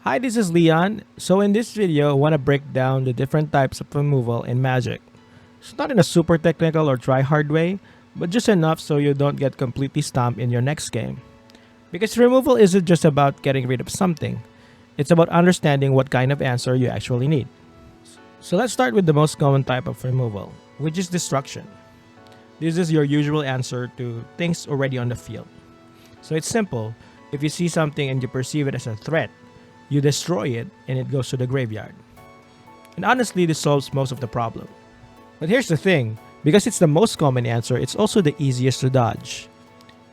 Hi, this is Leon. So in this video, I want to break down the different types of removal in Magic. It's not in a super technical or try-hard way, but just enough so you don't get completely stomped in your next game. Because removal isn't just about getting rid of something, it's about understanding what kind of answer you actually need. So let's start with the most common type of removal, which is destruction. This is your usual answer to things already on the field. So it's simple. If you see something and you perceive it as a threat, you destroy it and it goes to the graveyard. And honestly, this solves most of the problem. But here's the thing, because it's the most common answer, it's also the easiest to dodge.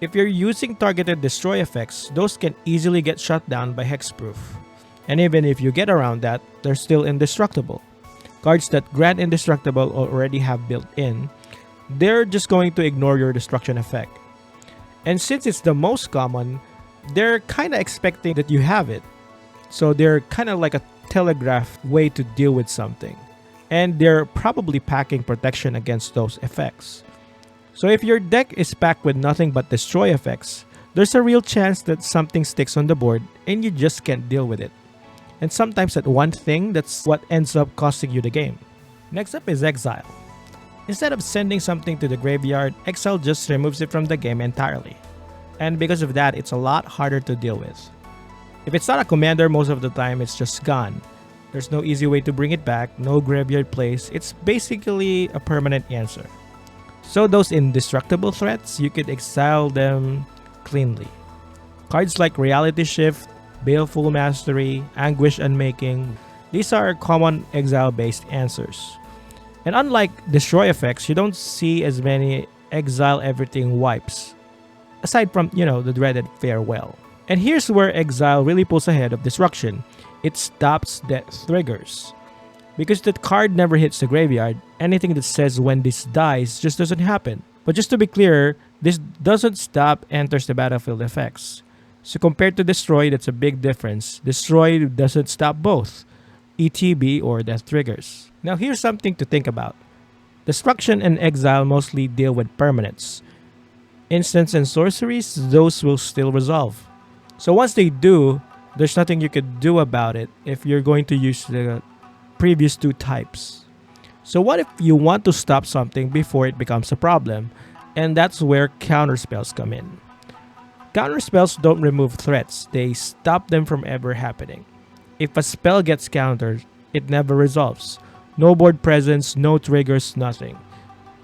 If you're using targeted destroy effects, those can easily get shut down by hexproof. And even if you get around that, they're still indestructible. Cards that grant indestructible already have built in, they're just going to ignore your destruction effect. And since it's the most common, they're kinda expecting that you have it. So they're kind of like a telegraph way to deal with something. And they're probably packing protection against those effects. So if your deck is packed with nothing but destroy effects, there's a real chance that something sticks on the board and you just can't deal with it. And sometimes that one thing, that's what ends up costing you the game. Next up is Exile. Instead of sending something to the graveyard, Exile just removes it from the game entirely. And because of that, it's a lot harder to deal with. If it's not a commander, most of the time it's just gone. There's no easy way to bring it back, no graveyard place, it's basically a permanent answer. So those indestructible threats, you could exile them cleanly. Cards like Reality Shift, Baleful Mastery, Anguish Unmaking, these are common exile-based answers. And unlike destroy effects, you don't see as many exile everything wipes, aside from, the dreaded farewell. And here's where Exile really pulls ahead of Destruction. It stops death triggers. Because that card never hits the graveyard, anything that says when this dies just doesn't happen. But just to be clear, this doesn't stop enters the battlefield effects. So compared to Destroy, that's a big difference. Destroy doesn't stop both ETB or death triggers. Now here's something to think about. Destruction and Exile mostly deal with permanents. Instants and sorceries, those will still resolve. So once they do, there's nothing you could do about it if you're going to use the previous two types. So what if you want to stop something before it becomes a problem? And that's where Counterspells come in. Counterspells don't remove threats, they stop them from ever happening. If a spell gets countered, it never resolves. No board presence, no triggers, nothing.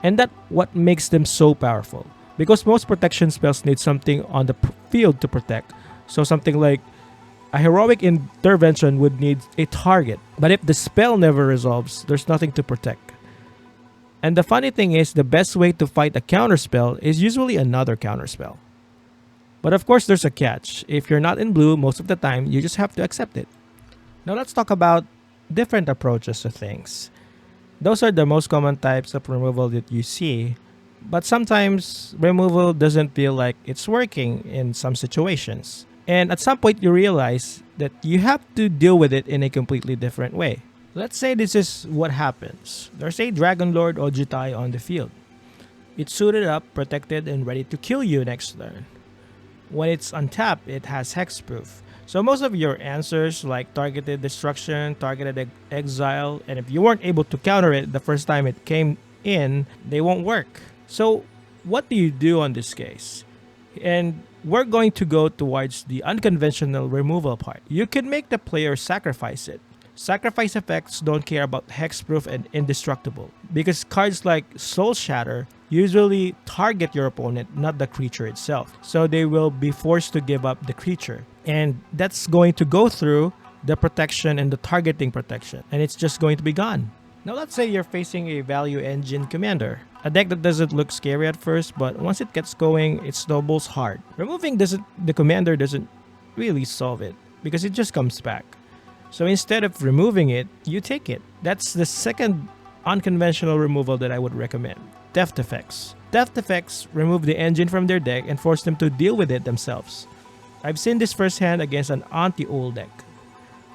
And that's what makes them so powerful. Because most protection spells need something on the field to protect. So something like a heroic intervention would need a target. But if the spell never resolves, there's nothing to protect. And the funny thing is, the best way to fight a counterspell is usually another counterspell. But of course, there's a catch. If you're not in blue, most of the time, you just have to accept it. Now let's talk about different approaches to things. Those are the most common types of removal that you see. But sometimes, removal doesn't feel like it's working in some situations. And at some point, you realize that you have to deal with it in a completely different way. Let's say this is what happens. There's a Dragon Lord Ojutai on the field. It's suited up, protected, and ready to kill you next turn. When it's untapped, it has hexproof. So most of your answers like targeted destruction, targeted exile, and if you weren't able to counter it the first time it came in, they won't work. So what do you do on this case? And we're going to go towards the unconventional removal part. You can make the player sacrifice it. Sacrifice effects don't care about hexproof and indestructible because cards like Soul Shatter usually target your opponent, not the creature itself. So they will be forced to give up the creature. And that's going to go through the protection and the targeting protection. And it's just going to be gone. Now let's say you're facing a value engine commander. A deck that doesn't look scary at first, but once it gets going, it snowballs hard. Removing the commander doesn't really solve it because it just comes back. So instead of removing it, you take it. That's the second unconventional removal that I would recommend. Theft effects. Theft effects remove the engine from their deck and force them to deal with it themselves. I've seen this firsthand against an anti-ult deck.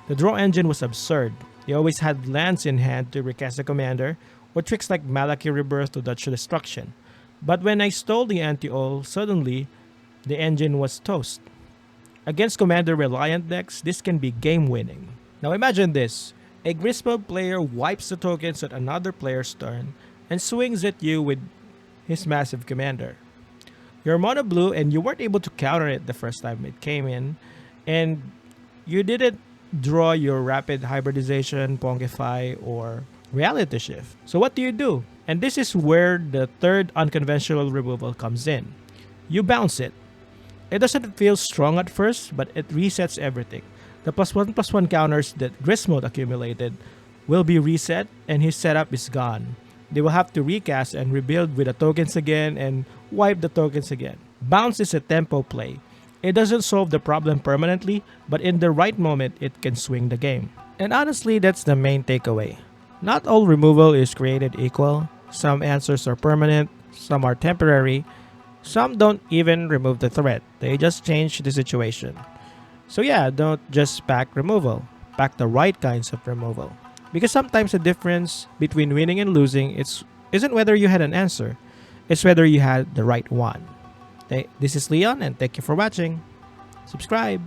The draw engine was absurd. They always had lands in hand to recast the commander, or tricks like Malaki Rebirth to dodge destruction. But when I stole the anti-ult, suddenly, the engine was toast. Against commander reliant decks, this can be game winning. Now imagine this. A Griswold player wipes the tokens at another player's turn and swings at you with his massive commander. You're mono blue and you weren't able to counter it the first time it came in, and you didn't draw your rapid hybridization, Pongify, or reality shift. So what do? And this is where the third unconventional removal comes in. You bounce it. It doesn't feel strong at first, but it resets everything. The +1/+1 counters that Griswold accumulated will be reset and his setup is gone. They will have to recast and rebuild with the tokens again and wipe the tokens again. Bounce is a tempo play. It doesn't solve the problem permanently, but in the right moment, it can swing the game. And honestly, that's the main takeaway. Not all removal is created equal. Some answers are permanent, some are temporary, some don't even remove the threat. They just change the situation. So yeah, don't just pack removal. Pack the right kinds of removal. Because sometimes the difference between winning and losing isn't whether you had an answer. It's whether you had the right one. This is Leon and thank you for watching. Subscribe.